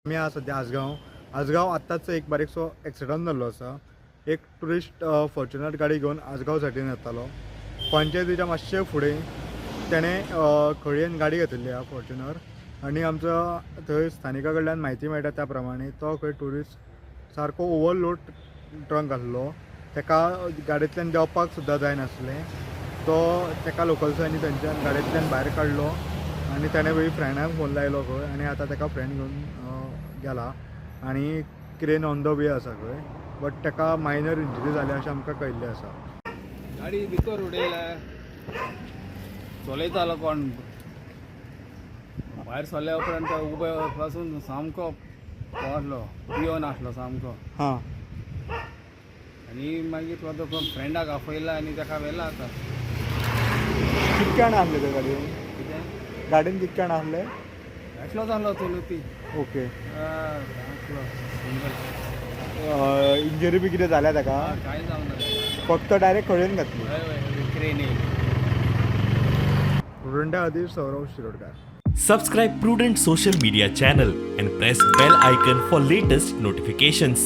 आमी आसा सध्या आसगांव आत्ताच एक बारीकसो एक्सिडंट जाल्लो आसा. एक ट्युरिस्ट फॉर्च्युनर गाडी घेवन आसगांव सायडीन येतालो. पंचायतीच्या मातशे फुडें तेणें खडयेन गाडी घेतिल्ली आहा फॉर्च्युनर. आनी आमचो थंय स्थानिका कडल्यान म्हायती मेळटा त्या प्रमाणे तो खंय ट्युरिस्ट सारको ओवरलोड ट्रंक आसलो. तेका गाडयेंतल्यान देंवपाक सुद्दां जायनासलें. तो तेका लोकल्सांनी थंयच्यान गाडयेंतल्यान भायर काडलो आनी ताणें मागीर फ्रेंडाक फोन लायलो खंय आनी आतां तेका फ्रेंड घेवन गेला आनी क्रेन ऑन द वे आसा खंय. बट तेका मायनर इंजरी जाल्या अशें आमकां कळिल्लें आसा. गाडी भितर उडयल्या चलयतालो कोण भायर सरल्या उपरांत उबे पासून सामको पडलो पियोन आसलो सामको. हां आनी मागीर तो फ्रेंडाक आपयला आनी ताका व्हेला आतां. कितके जाण आसले ते गाडयेन? कितें गाडयेन कितके जाण आसले? एकलो जालो चलोवपी. ओके. एकलो सिंगल. इंजरी बी कितें जाल्या ताका? कांय जावना. फक्त डायरेक्ट खडयेन घातली. क्रेन प्रुडंटा खातीर Saurav Shirodkar. Subscribe Prudent social media channel and press bell icon for latest notifications.